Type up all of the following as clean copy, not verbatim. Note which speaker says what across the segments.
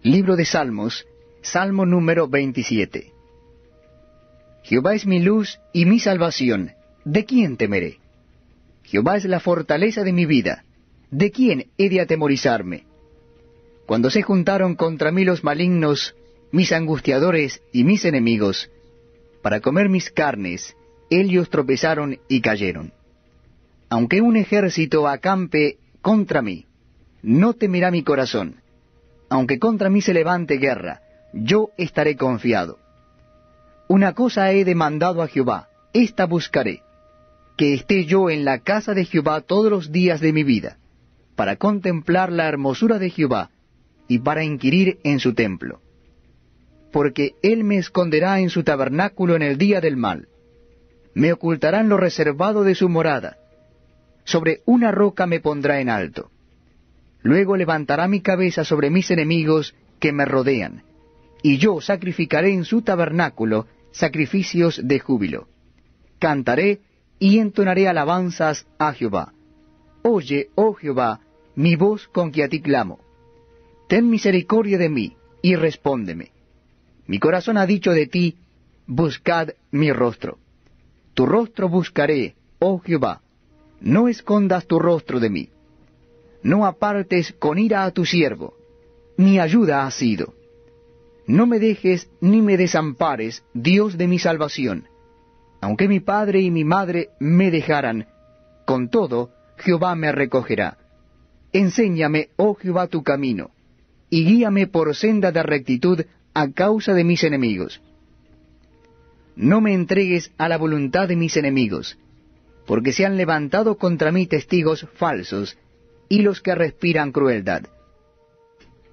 Speaker 1: Libro de Salmos, Salmo número 27. Jehová es mi luz y mi salvación, ¿de quién temeré? Jehová es la fortaleza de mi vida, ¿de quién he de atemorizarme? Cuando se juntaron contra mí los malignos, mis angustiadores y mis enemigos, para comer mis carnes, ellos tropezaron y cayeron. Aunque un ejército acampe contra mí, no temerá mi corazón. Aunque contra mí se levante guerra, yo estaré confiado. Una cosa he demandado a Jehová, esta buscaré, que esté yo en la casa de Jehová todos los días de mi vida, para contemplar la hermosura de Jehová, y para inquirir en su templo. Porque él me esconderá en su tabernáculo en el día del mal, me ocultará en lo reservado de su morada, sobre una roca me pondrá en alto. Luego levantará mi cabeza sobre mis enemigos que me rodean, y yo sacrificaré en su tabernáculo sacrificios de júbilo. Cantaré y entonaré alabanzas a Jehová. Oye, oh Jehová, mi voz con que a ti clamo. Ten misericordia de mí, y respóndeme. Mi corazón ha dicho de ti, buscad mi rostro. Tu rostro buscaré, oh Jehová, no escondas tu rostro de mí. No apartes con ira a tu siervo, mi ayuda has sido. No me dejes ni me desampares, Dios de mi salvación. Aunque mi padre y mi madre me dejaran, con todo Jehová me recogerá. Enséñame, oh Jehová, tu camino, y guíame por senda de rectitud a causa de mis enemigos. No me entregues a la voluntad de mis enemigos, porque se han levantado contra mí testigos falsos, y los que respiran crueldad.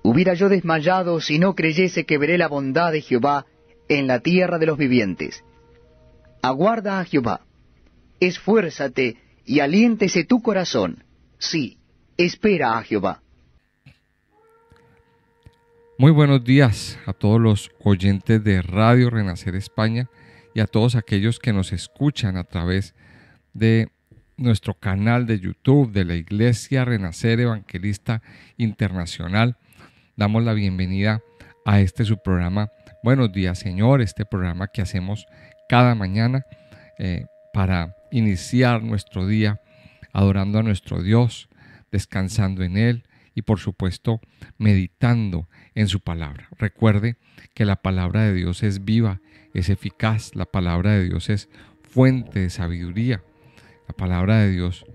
Speaker 1: Hubiera yo desmayado si no creyese que veré la bondad de Jehová en la tierra de los vivientes. Aguarda a Jehová, esfuérzate y aliéntese tu corazón. Sí, espera a Jehová.
Speaker 2: Muy buenos días a todos los oyentes de Radio Renacer España y a todos aquellos que nos escuchan a través de nuestro canal de YouTube de la Iglesia Renacer Evangelista Internacional. Damos la bienvenida a su programa Buenos Días Señor, este programa que hacemos cada mañana para iniciar nuestro día adorando a nuestro Dios, descansando en Él y por supuesto meditando en su palabra. Recuerde que la palabra de Dios es viva, es eficaz, la palabra de Dios es fuente de sabiduría. La palabra de Dios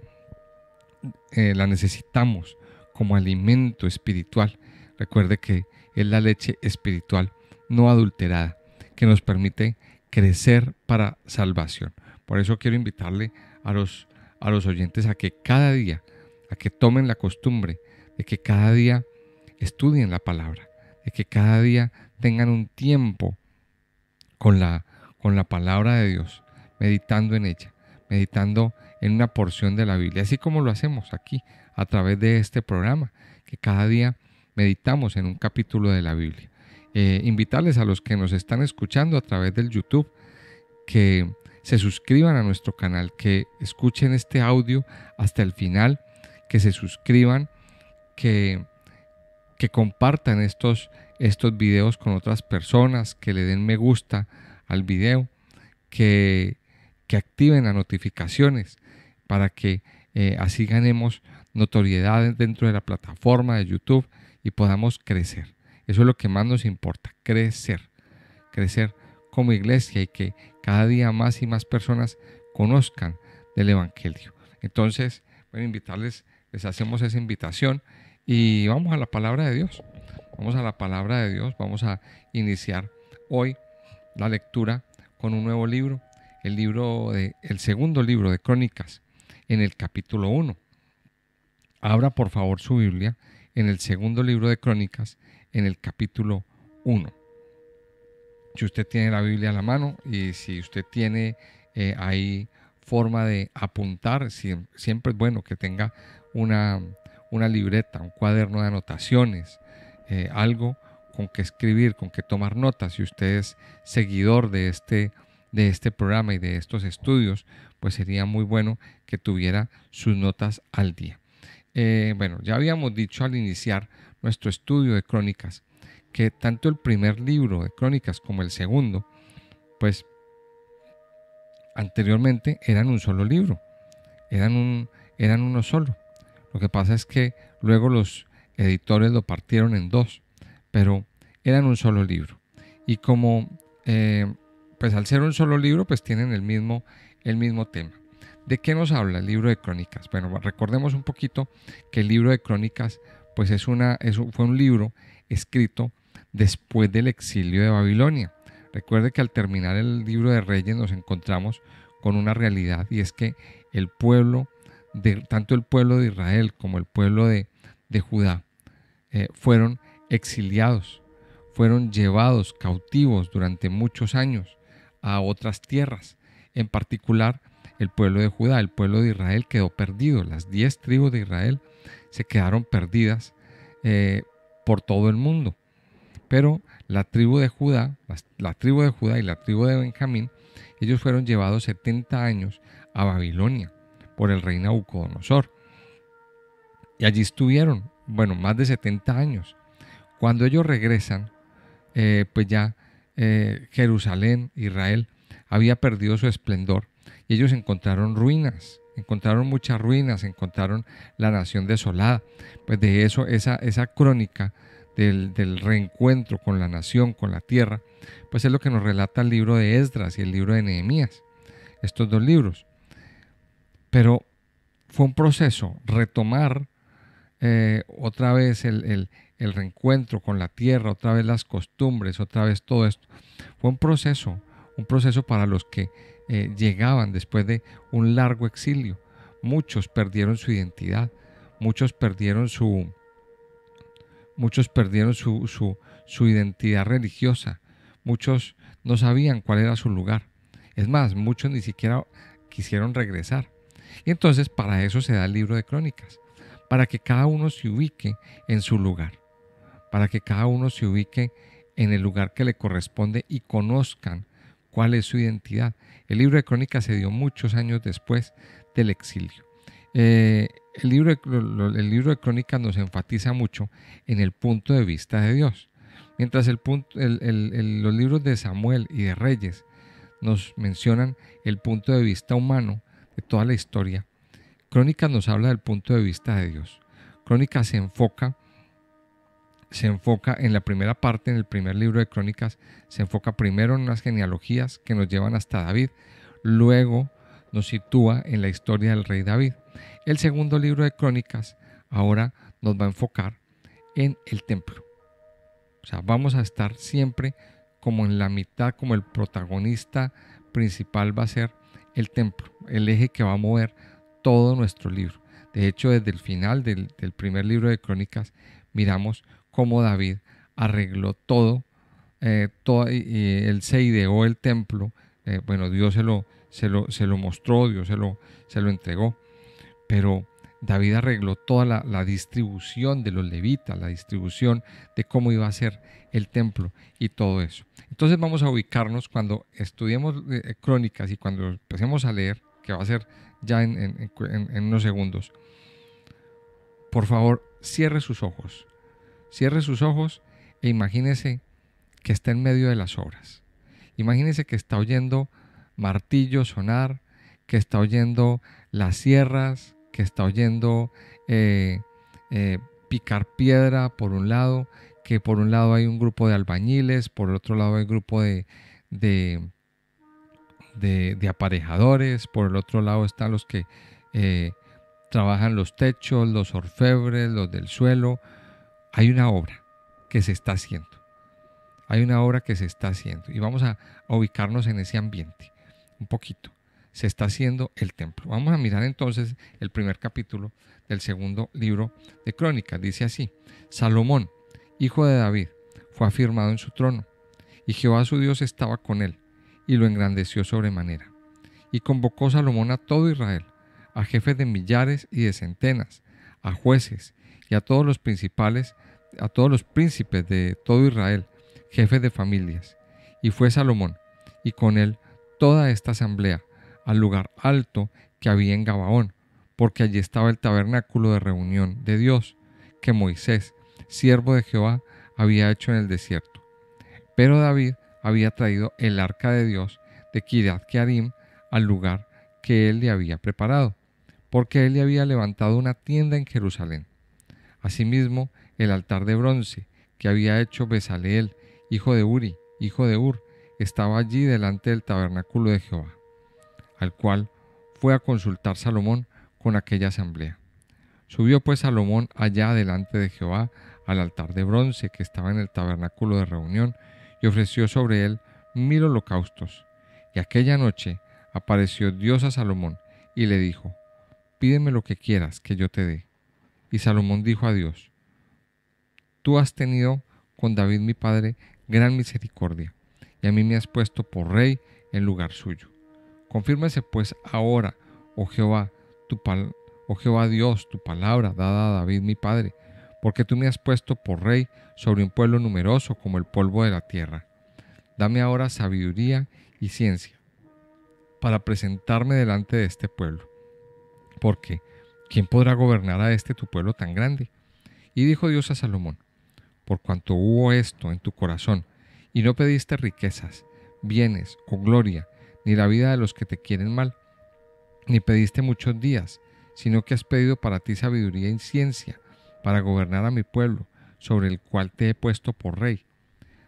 Speaker 2: la necesitamos como alimento espiritual. Recuerde que es la leche espiritual no adulterada que nos permite crecer para salvación. Por eso quiero invitarle a los oyentes a que cada día, a que tomen la costumbre de que cada día estudien la palabra, de que cada día tengan un tiempo con la palabra de Dios, meditando en ella, meditando en una porción de la Biblia, así como lo hacemos aquí a través de este programa, que cada día meditamos en un capítulo de la Biblia. Invitarles a los que nos están escuchando a través del YouTube que se suscriban a nuestro canal, que escuchen este audio hasta el final, que se suscriban, que compartan estos videos con otras personas, que le den me gusta al video, que activen las notificaciones para que así ganemos notoriedad dentro de la plataforma de YouTube y podamos crecer. Eso es lo que más nos importa, crecer como iglesia y que cada día más y más personas conozcan del Evangelio. Entonces, bueno, invitarles, les hacemos esa invitación y vamos a la palabra de Dios. Vamos a la palabra de Dios, vamos a iniciar hoy la lectura con un nuevo libro, el segundo libro de Crónicas, en el capítulo 1. Abra por favor su Biblia en el segundo libro de Crónicas, en el capítulo 1. Si usted tiene la Biblia a la mano y si usted tiene ahí forma de apuntar, siempre es bueno que tenga una libreta, un cuaderno de anotaciones, algo con que escribir, con que tomar notas. Si usted es seguidor de este programa y de estos estudios, pues sería muy bueno que tuviera sus notas al día. Bueno, ya habíamos dicho al iniciar nuestro estudio de Crónicas, que tanto el primer libro de Crónicas como el segundo, pues anteriormente eran un solo libro, eran uno solo. Lo que pasa es que luego los editores lo partieron en dos, pero eran un solo libro. Y como pues al ser un solo libro, pues tienen el mismo tema. ¿De qué nos habla el libro de Crónicas? Bueno, recordemos un poquito que el libro de Crónicas pues fue un libro escrito después del exilio de Babilonia. Recuerde que al terminar el libro de Reyes nos encontramos con una realidad, y es que tanto el pueblo de Israel como el pueblo de Judá fueron exiliados, fueron llevados cautivos durante muchos años a otras tierras. En particular, el pueblo de Judá, el pueblo de Israel quedó perdido. Las 10 tribus de Israel se quedaron perdidas por todo el mundo. Pero la tribu de Judá y la tribu de Benjamín, ellos fueron llevados 70 años a Babilonia por el rey Nabucodonosor. Y allí estuvieron, más de 70 años. Cuando ellos regresan, pues ya Jerusalén, Israel, había perdido su esplendor, y ellos encontraron ruinas, encontraron muchas ruinas, encontraron la nación desolada. Pues de eso, esa crónica del reencuentro con la nación, con la tierra, pues es lo que nos relata el libro de Esdras y el libro de Nehemías, estos dos libros. Pero fue un proceso proceso otra vez el reencuentro con la tierra, otra vez las costumbres, otra vez todo esto. Fue un proceso para los que llegaban después de un largo exilio. Muchos perdieron su identidad, muchos perdieron su identidad religiosa, muchos no sabían cuál era su lugar. Es más, muchos ni siquiera quisieron regresar. Y entonces para eso se da el libro de Crónicas, para que cada uno se ubique en su lugar, para que cada uno se ubique en el lugar que le corresponde y conozcan cuál es su identidad. El libro de Crónicas se dio muchos años después del exilio. El libro de Crónicas nos enfatiza mucho en el punto de vista de Dios, mientras los libros de Samuel y de Reyes nos mencionan el punto de vista humano de toda la historia. Crónicas nos habla del punto de vista de Dios. Crónicas se enfoca en la primera parte, en el primer libro de Crónicas, se enfoca primero en unas genealogías que nos llevan hasta David, luego nos sitúa en la historia del rey David. El segundo libro de Crónicas ahora nos va a enfocar en el templo. O sea, vamos a estar siempre como en la mitad, como el protagonista principal va a ser el templo, el eje que va a mover todo nuestro libro. De hecho, desde el final del primer libro de Crónicas, miramos cómo David arregló todo, y él se ideó el templo. Dios se lo mostró, Dios se lo entregó, pero David arregló toda la distribución de los levitas, la distribución de cómo iba a ser el templo y todo eso. Entonces vamos a ubicarnos cuando estudiemos Crónicas y cuando empecemos a leer, que va a ser ya en unos segundos. Por favor, cierre sus ojos e imagínese que está en medio de las obras. Imagínese que está oyendo martillo sonar, que está oyendo las sierras, que está oyendo picar piedra por un lado, que por un lado hay un grupo de albañiles, por el otro lado hay un grupo de aparejadores, por el otro lado están los que trabajan los techos, los orfebres, los del suelo. Hay una obra que se está haciendo. Y vamos a ubicarnos en ese ambiente un poquito. Se está haciendo el templo. Vamos a mirar entonces el primer capítulo del segundo libro de Crónicas. Dice así: Salomón, hijo de David, fue afirmado en su trono, y Jehová su Dios estaba con él, y lo engrandeció sobremanera. Y convocó Salomón a todo Israel, a jefes de millares y de centenas, a jueces y a todos los principales, a todos los príncipes de todo Israel, jefes de familias. Y fue Salomón, y con él toda esta asamblea, al lugar alto que había en Gabaón, porque allí estaba el tabernáculo de reunión de Dios, que Moisés, siervo de Jehová, había hecho en el desierto. Pero David había traído el arca de Dios de Kiriat Jearim al lugar que él le había preparado, porque él le había levantado una tienda en Jerusalén. Asimismo, el altar de bronce que había hecho Bezaleel, hijo de Uri, hijo de Ur, estaba allí delante del tabernáculo de Jehová, al cual fue a consultar Salomón con aquella asamblea. Subió pues Salomón allá delante de Jehová al altar de bronce que estaba en el tabernáculo de reunión y ofreció sobre él 1000 holocaustos. Y aquella noche apareció Dios a Salomón y le dijo: pídeme lo que quieras que yo te dé. Y Salomón dijo a Dios: tú has tenido con David mi padre gran misericordia, y a mí me has puesto por rey en lugar suyo. Confírmese pues ahora, oh Jehová Dios, tu palabra dada a David mi padre, porque tú me has puesto por rey sobre un pueblo numeroso como el polvo de la tierra. Dame ahora sabiduría y ciencia para presentarme delante de este pueblo, porque ¿quién podrá gobernar a este tu pueblo tan grande? Y dijo Dios a Salomón: por cuanto hubo esto en tu corazón, y no pediste riquezas, bienes o gloria, ni la vida de los que te quieren mal, ni pediste muchos días, sino que has pedido para ti sabiduría y ciencia, para gobernar a mi pueblo, sobre el cual te he puesto por rey.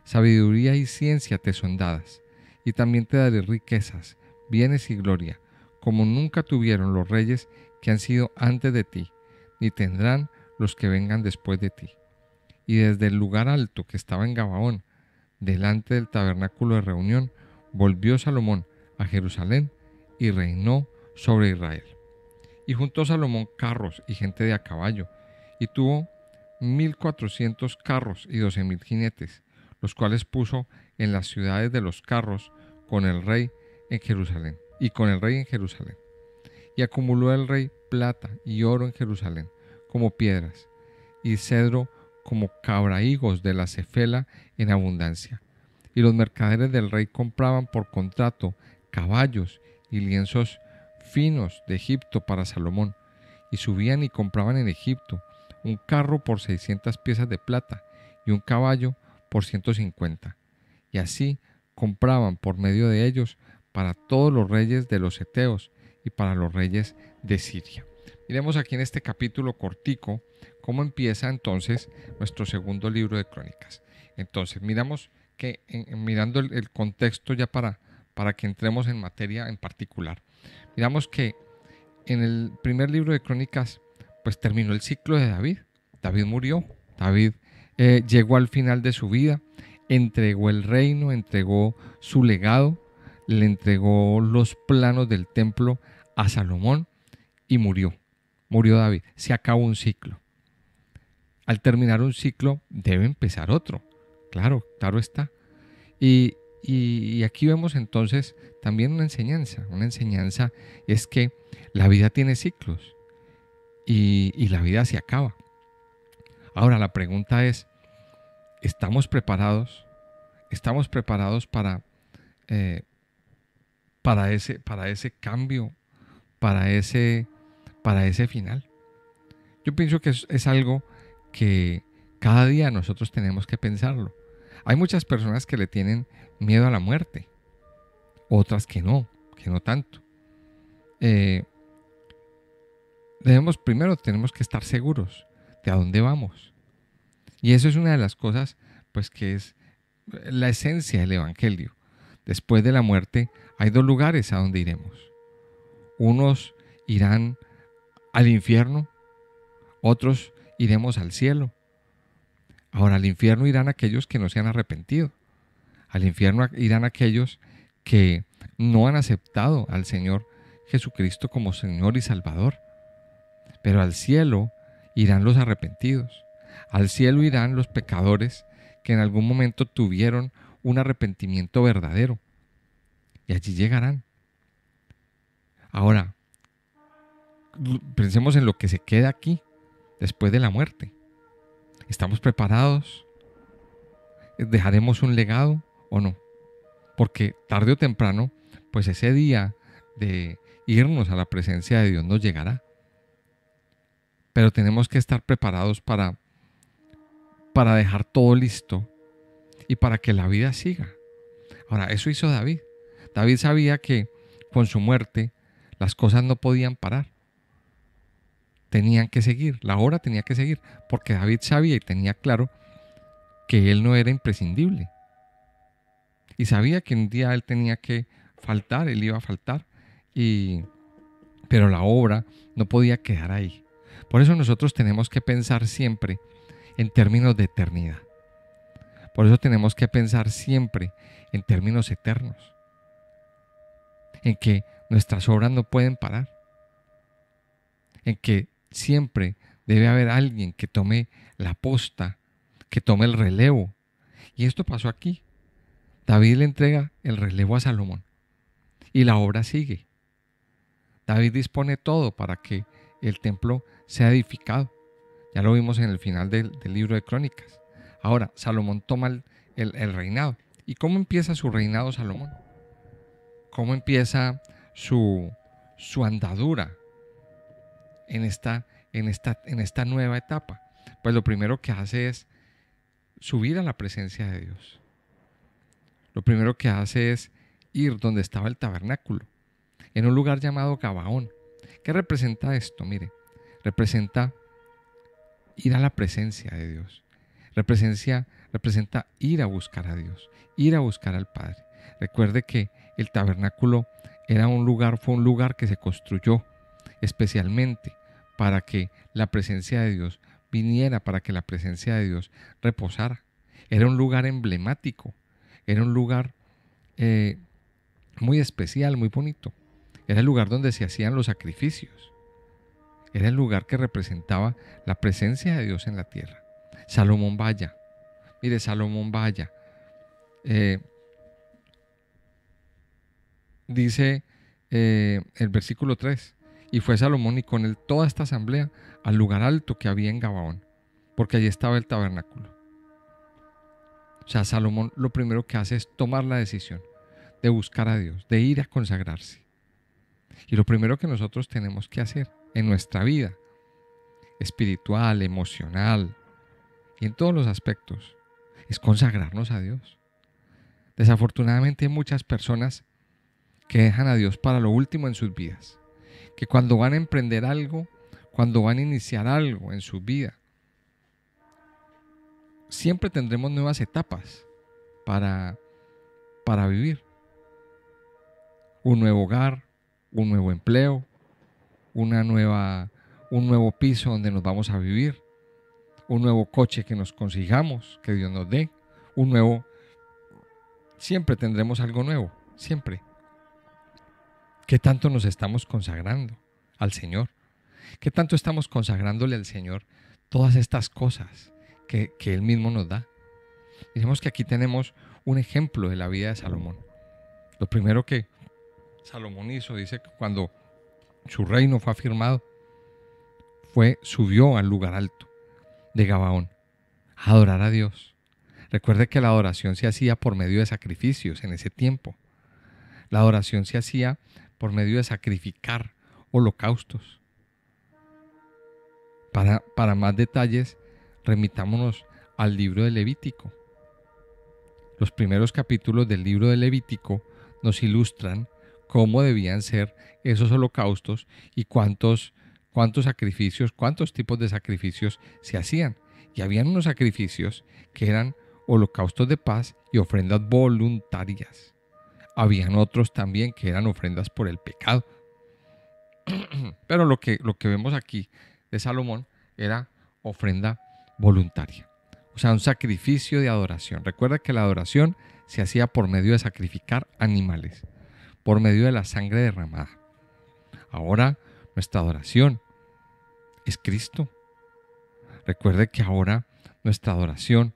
Speaker 2: Sabiduría y ciencia te son dadas, y también te daré riquezas, bienes y gloria, como nunca tuvieron los reyes que han sido antes de ti, ni tendrán los que vengan después de ti. Y desde el lugar alto que estaba en Gabaón, delante del tabernáculo de reunión, volvió Salomón a Jerusalén y reinó sobre Israel. Y juntó Salomón carros y gente de a caballo, y tuvo 1400 carros y 12,000 jinetes, los cuales puso en las ciudades de los carros con el rey en Jerusalén, Y acumuló el rey plata y oro en Jerusalén, como piedras, y cedro como cabrahigos de la cefela en abundancia. Y los mercaderes del rey compraban por contrato caballos y lienzos finos de Egipto para Salomón, y subían y compraban en Egipto un carro por 600 piezas de plata y un caballo por 150. Y así compraban por medio de ellos para todos los reyes de los heteos y para los reyes de Siria. Miremos aquí en este capítulo cortico cómo empieza entonces nuestro segundo libro de Crónicas. Entonces miramos que mirando el contexto ya para que entremos en materia en particular, miramos que en el primer libro de Crónicas pues terminó el ciclo de David. David murió, David llegó al final de su vida, entregó el reino, entregó su legado, le entregó los planos del templo a Salomón y murió David. Se acabó un ciclo. Al terminar un ciclo debe empezar otro. Claro está. Y aquí vemos entonces también una enseñanza. Una enseñanza es que la vida tiene ciclos y la vida se acaba. Ahora la pregunta es, ¿estamos preparados? ¿Estamos preparados para ese cambio, para ese final? Yo pienso que es algo que cada día nosotros tenemos que pensarlo. Hay muchas personas que le tienen miedo a la muerte, otras que no tanto. Tenemos que estar seguros de a dónde vamos. Y eso es una de las cosas, pues, que es la esencia del Evangelio. Después de la muerte hay dos lugares a donde iremos. Unos irán al infierno, otros iremos al cielo. Ahora, al infierno irán aquellos que no se han arrepentido. Al infierno irán aquellos que no han aceptado al Señor Jesucristo como Señor y Salvador. Pero al cielo irán los arrepentidos. Al cielo irán los pecadores que en algún momento tuvieron un arrepentimiento verdadero. Y allí llegarán. Ahora, pensemos en lo que se queda aquí después de la muerte. ¿Estamos preparados? ¿Dejaremos un legado o no? Porque tarde o temprano, pues ese día de irnos a la presencia de Dios nos llegará. Pero tenemos que estar preparados para para dejar todo listo y para que la vida siga. Ahora, eso hizo David. David sabía que con su muerte las cosas no podían parar. Tenían que seguir, la obra tenía que seguir, porque David sabía y tenía claro que él no era imprescindible. Y sabía que un día él tenía que faltar, él iba a faltar, pero la obra no podía quedar ahí. Por eso nosotros tenemos que pensar siempre en términos de eternidad. Por eso tenemos que pensar siempre en términos eternos, en que nuestras obras no pueden parar, en que siempre debe haber alguien que tome la posta, que tome el relevo. Y esto pasó aquí. David le entrega el relevo a Salomón y la obra sigue. David dispone todo para que el templo sea edificado. Ya lo vimos en el final del libro de Crónicas. Ahora, Salomón toma el reinado. ¿Y cómo empieza su reinado Salomón? ¿Cómo empieza su andadura en esta nueva etapa? Pues lo primero que hace es subir a la presencia de Dios. Lo primero que hace es ir donde estaba el tabernáculo, en un lugar llamado Gabaón. ¿Qué representa esto? Mire, representa ir a la presencia de Dios. Representa ir a buscar a Dios, ir a buscar al Padre. Recuerde que el tabernáculo fue un lugar que se construyó especialmente para que la presencia de Dios viniera, para que la presencia de Dios reposara. Era un lugar emblemático, era un lugar muy especial, muy bonito. Era el lugar donde se hacían los sacrificios. Era el lugar que representaba la presencia de Dios en la tierra. Salomón vaya. Mire, Salomón vaya. Dice el versículo 3. Y fue Salomón y con él toda esta asamblea al lugar alto que había en Gabaón, porque allí estaba el tabernáculo. O sea, Salomón lo primero que hace es tomar la decisión de buscar a Dios, de ir a consagrarse. Y lo primero que nosotros tenemos que hacer en nuestra vida espiritual, emocional y en todos los aspectos es consagrarnos a Dios. Desafortunadamente hay muchas personas que dejan a Dios para lo último en sus vidas, que cuando van a emprender algo, cuando van a iniciar algo en su vida, siempre tendremos nuevas etapas para vivir. Un nuevo hogar, un nuevo empleo, un nuevo piso donde nos vamos a vivir, un nuevo coche que nos consigamos, que Dios nos dé, siempre tendremos algo nuevo, siempre. ¿Qué tanto nos estamos consagrando al Señor? ¿Qué tanto estamos consagrándole al Señor todas estas cosas que Él mismo nos da? Dijimos que aquí tenemos un ejemplo de la vida de Salomón. Lo primero que Salomón hizo, dice que cuando su reino fue afirmado, subió al lugar alto de Gabaón a adorar a Dios. Recuerde que la adoración se hacía por medio de sacrificios en ese tiempo. La adoración se hacía por medio de sacrificar holocaustos. Para más detalles, remitámonos al libro de Levítico. Los primeros capítulos del libro de Levítico nos ilustran cómo debían ser esos holocaustos y cuántos sacrificios, cuántos tipos de sacrificios se hacían. Y habían unos sacrificios que eran holocaustos de paz y ofrendas voluntarias. Habían otros también que eran ofrendas por el pecado. Pero lo que vemos aquí de Salomón era ofrenda voluntaria. O sea, un sacrificio de adoración. Recuerda que la adoración se hacía por medio de sacrificar animales, por medio de la sangre derramada. Ahora nuestra adoración es Cristo. Recuerde que ahora nuestra adoración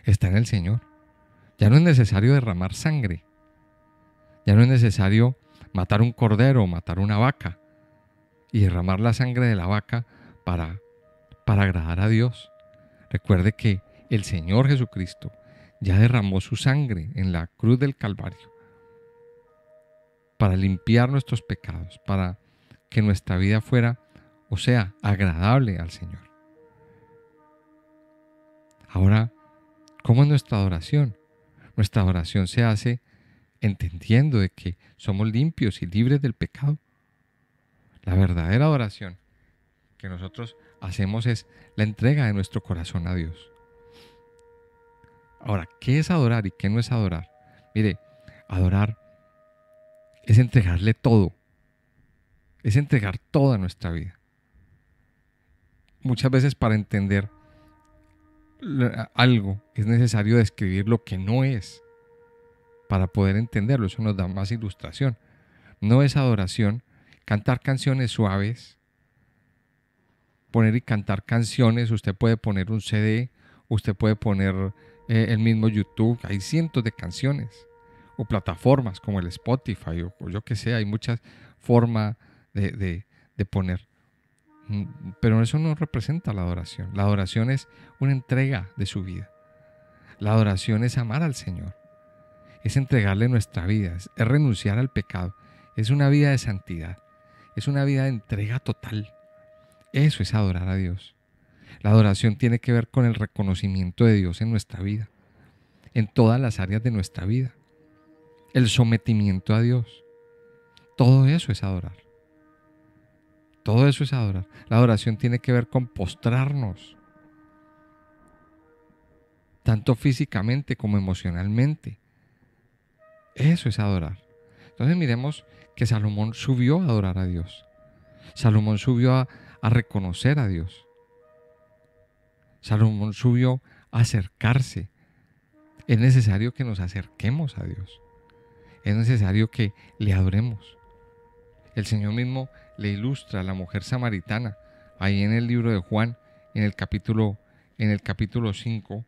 Speaker 2: está en el Señor. Ya no es necesario derramar sangre. Ya no es necesario matar un cordero o matar una vaca y derramar la sangre de la vaca para agradar a Dios. Recuerde que el Señor Jesucristo ya derramó su sangre en la cruz del Calvario para limpiar nuestros pecados, para que nuestra vida fuera, o sea, agradable al Señor. Ahora, ¿cómo es nuestra adoración? Nuestra adoración se hace entendiendo de que somos limpios y libres del pecado. La verdadera adoración que nosotros hacemos es la entrega de nuestro corazón a Dios. Ahora, ¿qué es adorar y qué no es adorar? Mire, adorar es entregarle todo, es entregar toda nuestra vida. Muchas veces para entender algo es necesario describir lo que no es para poder entenderlo. Eso nos da más ilustración. No es adoración cantar canciones suaves, poner y cantar canciones. Usted puede poner un CD, usted puede poner el mismo YouTube. Hay cientos de canciones o plataformas como el Spotify o yo que sé. Hay muchas formas de poner. Pero eso no representa la adoración. La adoración es una entrega de su vida. La adoración es amar al Señor. Es entregarle nuestra vida. Es renunciar al pecado. Es una vida de santidad. Es una vida de entrega total. Eso es adorar a Dios. La adoración tiene que ver con el reconocimiento de Dios en nuestra vida. En todas las áreas de nuestra vida. El sometimiento a Dios. Todo eso es adorar. Todo eso es adorar. La adoración tiene que ver con postrarnos, tanto físicamente como emocionalmente. Eso es adorar. Entonces miremos que Salomón subió a adorar a Dios. Salomón subió a reconocer a Dios. Salomón subió a acercarse. Es necesario que nos acerquemos a Dios. Es necesario que le adoremos. El Señor mismo le ilustra a la mujer samaritana ahí en el libro de Juan, en el capítulo 5.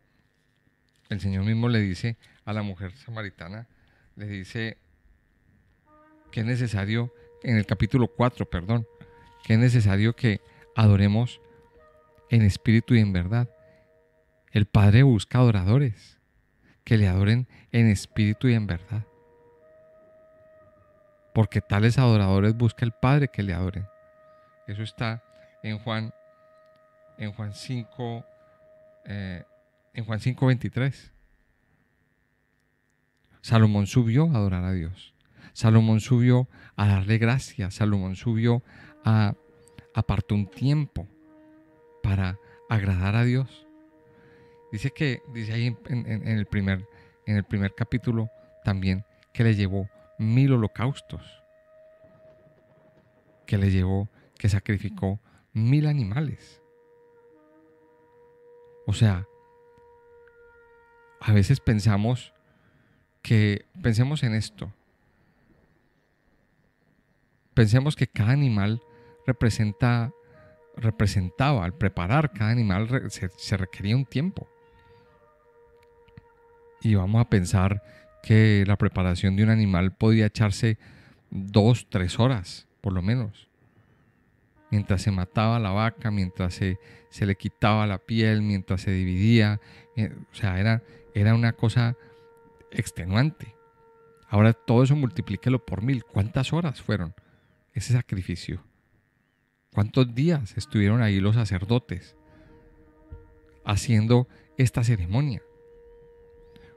Speaker 2: El Señor mismo le dice a la mujer samaritana, le dice que es necesario, en el capítulo 4, perdón, que es necesario que adoremos en espíritu y en verdad. El Padre busca adoradores que le adoren en espíritu y en verdad. Porque tales adoradores busca el Padre que le adoren. Eso está en Juan 5, en Juan 5:23. Salomón subió a adorar a Dios. Salomón subió a darle gracias. Salomón subió a apartar un tiempo para agradar a Dios. Dice ahí en el primer capítulo también que le llevó 1000 holocaustos. Que sacrificó 1000 animales. O sea, a veces pensemos en esto. Pensemos que cada animal representaba, al preparar cada animal se requería un tiempo. Y vamos a pensar que la preparación de un animal podía echarse 2-3 horas, por lo menos. Mientras se mataba la vaca, mientras se le quitaba la piel, mientras se dividía. O sea, era una cosa extenuante. Ahora todo eso multiplíquelo por 1000. ¿Cuántas horas fueron ese sacrificio? ¿Cuántos días estuvieron ahí los sacerdotes haciendo esta ceremonia?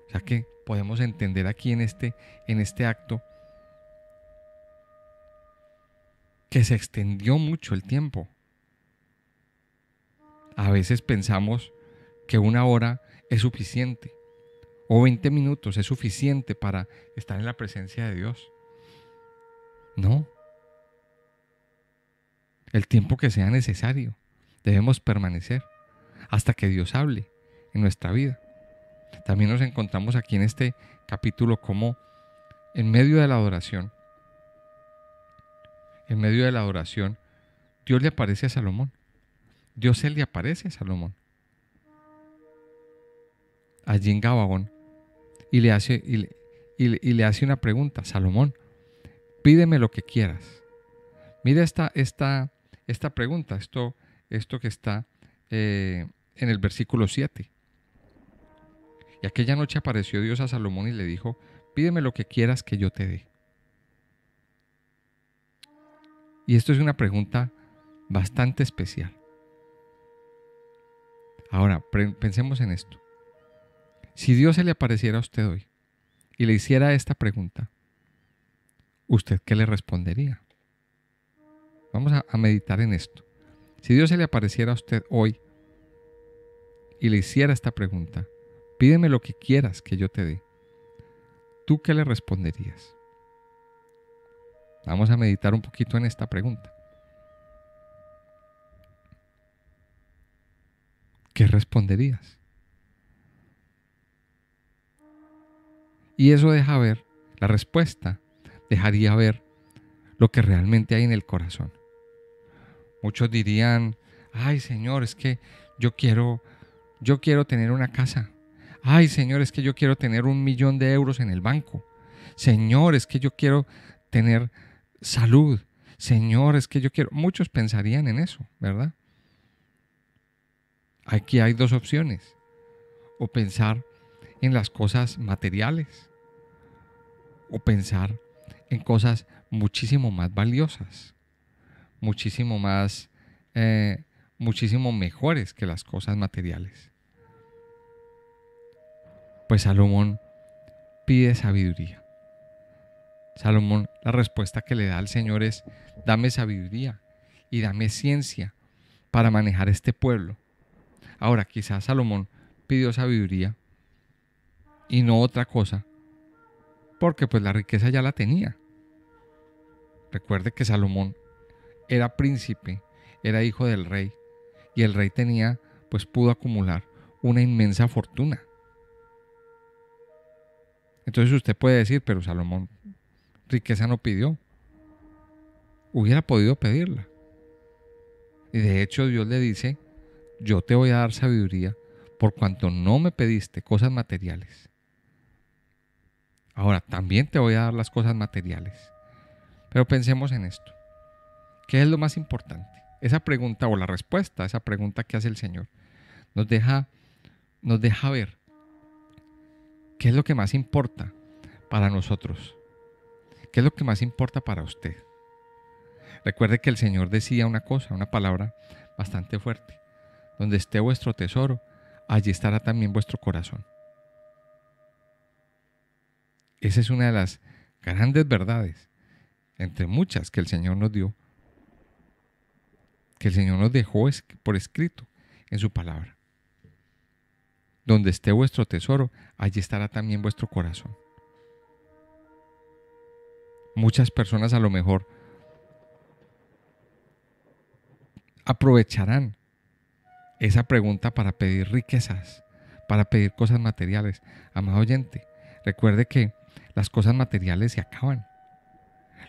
Speaker 2: O sea que podemos entender aquí en este acto que se extendió mucho el tiempo. A veces pensamos que 1 hora es suficiente o 20 minutos es suficiente para estar en la presencia de Dios. No. El tiempo que sea necesario. Debemos permanecer hasta que Dios hable en nuestra vida. También nos encontramos aquí en este capítulo como en medio de la adoración, Dios le aparece a Salomón. Dios se le aparece a Salomón allí en Gabaón y le hace una pregunta. Salomón, pídeme lo que quieras. Mira esta pregunta, esto que está en el versículo 7. Y aquella noche apareció Dios a Salomón y le dijo, pídeme lo que quieras que yo te dé. Y esto es una pregunta bastante especial. Ahora, pensemos en esto. Si Dios se le apareciera a usted hoy y le hiciera esta pregunta, ¿usted qué le respondería? Vamos a meditar en esto. Si Dios se le apareciera a usted hoy y le hiciera esta pregunta, pídeme lo que quieras que yo te dé, ¿tú qué le responderías? Vamos a meditar un poquito en esta pregunta. ¿Qué responderías? Y eso deja ver, la respuesta dejaría ver lo que realmente hay en el corazón. Muchos dirían, ay Señor, es que yo quiero tener una casa. Ay Señor, es que yo quiero tener 1.000.000 de euros en el banco. Señor, es que yo quiero tener salud. Señor, es que yo quiero... Muchos pensarían en eso, ¿verdad? Aquí hay dos opciones. O pensar en las cosas materiales. O pensar en cosas muchísimo más valiosas. Muchísimo mejores que las cosas materiales. Pues Salomón pide sabiduría. Salomón, la respuesta que le da al Señor es: dame sabiduría y dame ciencia para manejar este pueblo. Ahora, quizás Salomón pidió sabiduría y no otra cosa, porque pues la riqueza ya la tenía. Recuerde que Salomón era príncipe, era hijo del rey, y el rey pudo acumular una inmensa fortuna. Entonces usted puede decir, pero Salomón riqueza no pidió. Hubiera podido pedirla. Y de hecho Dios le dice: yo te voy a dar sabiduría por cuanto no me pediste cosas materiales. Ahora, también te voy a dar las cosas materiales. Pero pensemos en esto. ¿Qué es lo más importante? Esa pregunta, o la respuesta a esa pregunta que hace el Señor, nos deja ver qué es lo que más importa para nosotros. ¿Qué es lo que más importa para usted? Recuerde que el Señor decía una cosa, una palabra bastante fuerte: donde esté vuestro tesoro, allí estará también vuestro corazón. Esa es una de las grandes verdades, entre muchas, que el Señor nos dio, que el Señor nos dejó por escrito en su palabra. Donde esté vuestro tesoro, allí estará también vuestro corazón. Muchas personas a lo mejor aprovecharán esa pregunta para pedir riquezas, para pedir cosas materiales. Amado oyente, recuerde que las cosas materiales se acaban.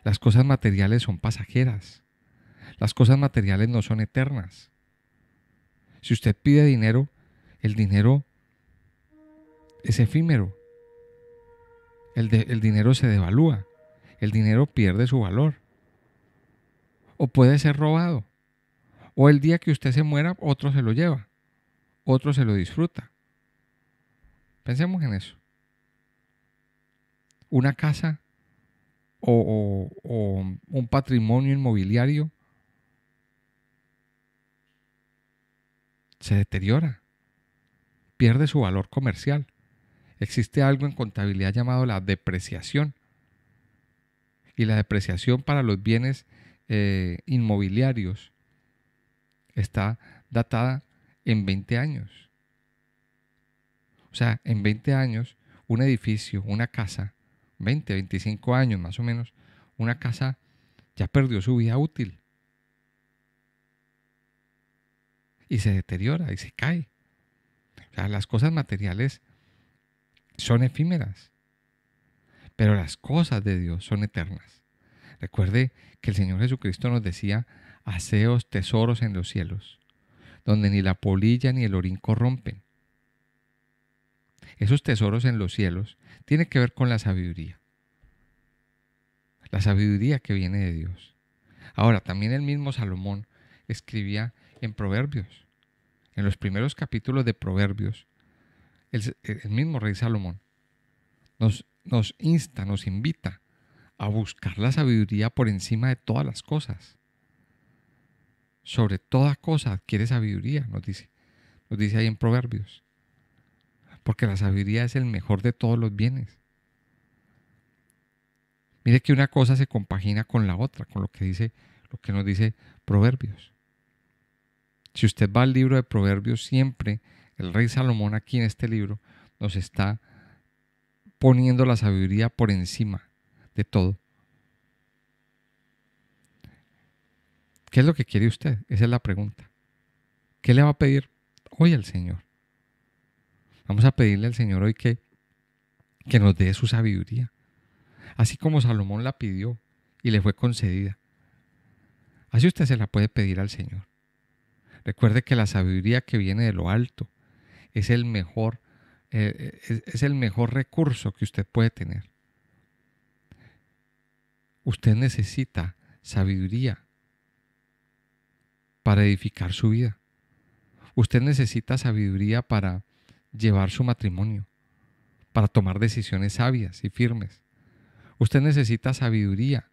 Speaker 2: Las cosas materiales son pasajeras. Las cosas materiales no son eternas. Si usted pide dinero, el dinero es efímero. El dinero se devalúa. El dinero pierde su valor. O puede ser robado. O el día que usted se muera, otro se lo lleva. Otro se lo disfruta. Pensemos en eso. Una casa o un patrimonio inmobiliario se deteriora, pierde su valor comercial. Existe algo en contabilidad llamado la depreciación. Y la depreciación para los bienes inmobiliarios está datada en 20 años. O sea, en 20 años, un edificio, una casa, 20, 25 años más o menos, una casa ya perdió su vida útil. Y se deteriora y se cae. O sea, las cosas materiales son efímeras, pero las cosas de Dios son eternas. Recuerde que el Señor Jesucristo nos decía: haceos tesoros en los cielos, donde ni la polilla ni el orín corrompen. Esos tesoros en los cielos tienen que ver con la sabiduría que viene de Dios. Ahora, también el mismo Salomón escribía en Proverbios. En los primeros capítulos de Proverbios, el mismo rey Salomón nos insta, nos invita a buscar la sabiduría por encima de todas las cosas. Sobre toda cosa adquiere sabiduría, nos dice. nos dice ahí en Proverbios. Porque la sabiduría es el mejor de todos los bienes. Mire que una cosa se compagina con la otra, con lo que nos dice Proverbios. Si usted va al libro de Proverbios, siempre el rey Salomón aquí en este libro nos está poniendo la sabiduría por encima de todo. ¿Qué es lo que quiere usted? Esa es la pregunta. ¿Qué le va a pedir hoy al Señor? Vamos a pedirle al Señor hoy que nos dé su sabiduría. Así como Salomón la pidió y le fue concedida. Así usted se la puede pedir al Señor. Recuerde que la sabiduría que viene de lo alto es el mejor recurso que usted puede tener. Usted necesita sabiduría para edificar su vida. Usted necesita sabiduría para llevar su matrimonio, para tomar decisiones sabias y firmes. Usted necesita sabiduría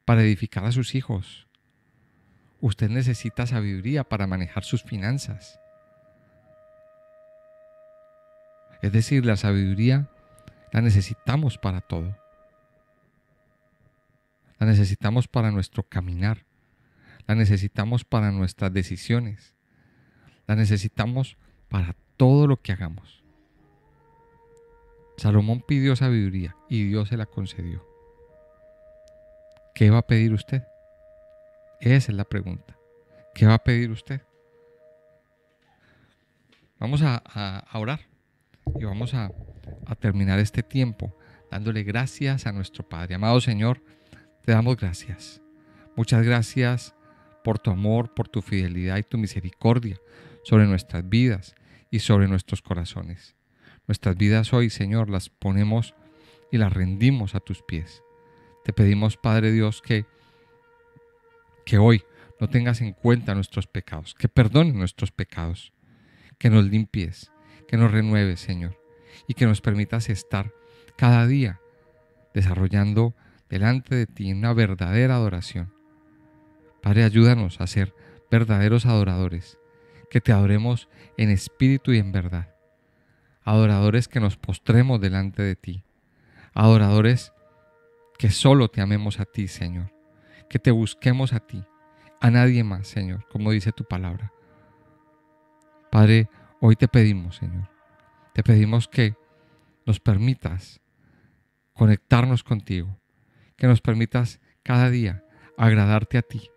Speaker 2: para edificar a sus hijos. Usted necesita sabiduría para manejar sus finanzas. Es decir, la sabiduría la necesitamos para todo. La necesitamos para nuestro caminar. La necesitamos para nuestras decisiones. La necesitamos para todo lo que hagamos. Salomón pidió sabiduría y Dios se la concedió. ¿Qué va a pedir usted? Esa es la pregunta. ¿Qué va a pedir usted? Vamos a orar y vamos a terminar este tiempo dándole gracias a nuestro Padre. Amado Señor, te damos gracias. Muchas gracias por tu amor, por tu fidelidad y tu misericordia sobre nuestras vidas y sobre nuestros corazones. Nuestras vidas hoy, Señor, las ponemos y las rendimos a tus pies. Te pedimos, Padre Dios, que hoy no tengas en cuenta nuestros pecados, que perdones nuestros pecados, que nos limpies, que nos renueves, Señor, y que nos permitas estar cada día desarrollando delante de ti una verdadera adoración. Padre, ayúdanos a ser verdaderos adoradores, que te adoremos en espíritu y en verdad, adoradores que nos postremos delante de ti, adoradores que solo te amemos a ti, Señor, que te busquemos a ti, a nadie más, Señor, como dice tu palabra. Padre, hoy te pedimos, Señor, te pedimos que nos permitas conectarnos contigo, que nos permitas cada día agradarte a ti,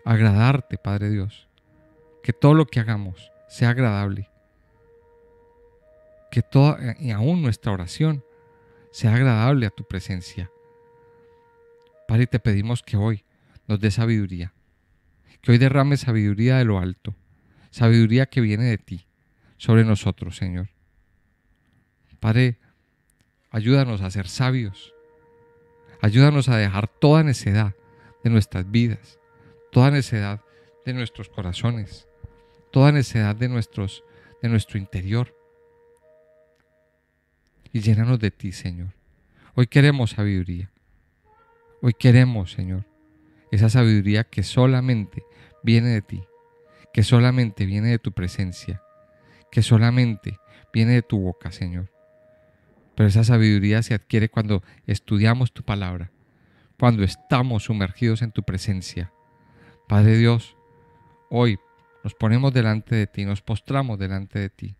Speaker 2: agradarte, Padre Dios, que todo lo que hagamos sea agradable, que toda y aún nuestra oración sea agradable a tu presencia. Padre, te pedimos que hoy nos dé sabiduría, que hoy derrame sabiduría de lo alto, sabiduría que viene de ti, sobre nosotros, Señor. Padre, ayúdanos a ser sabios, ayúdanos a dejar toda necedad de nuestras vidas, toda necedad de nuestros corazones, toda necedad de nuestro interior, y llénanos de ti, Señor. Hoy queremos sabiduría. Hoy queremos, Señor, esa sabiduría que solamente viene de ti, que solamente viene de tu presencia, que solamente viene de tu boca, Señor. Pero esa sabiduría se adquiere cuando estudiamos tu palabra, cuando estamos sumergidos en tu presencia. Padre Dios, hoy nos ponemos delante de ti, nos postramos delante de ti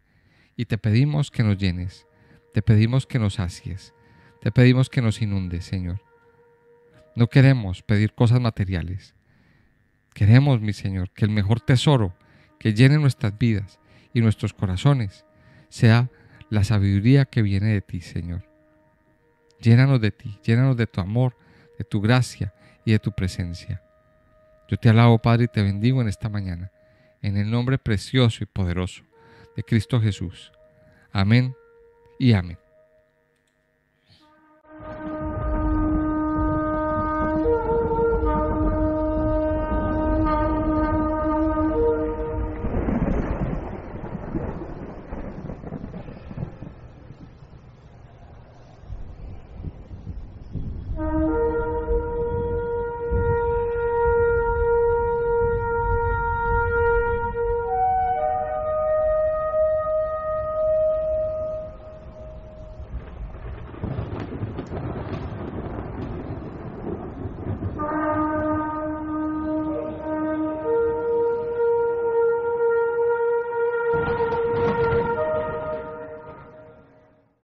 Speaker 2: y te pedimos que nos llenes, te pedimos que nos sacies, te pedimos que nos inundes, Señor. No queremos pedir cosas materiales. Queremos, mi Señor, que el mejor tesoro que llene nuestras vidas y nuestros corazones sea la sabiduría que viene de ti, Señor. Llénanos de ti, llénanos de tu amor, de tu gracia y de tu presencia. Yo te alabo, Padre, y te bendigo en esta mañana, en el nombre precioso y poderoso de Cristo Jesús. Amén y amén.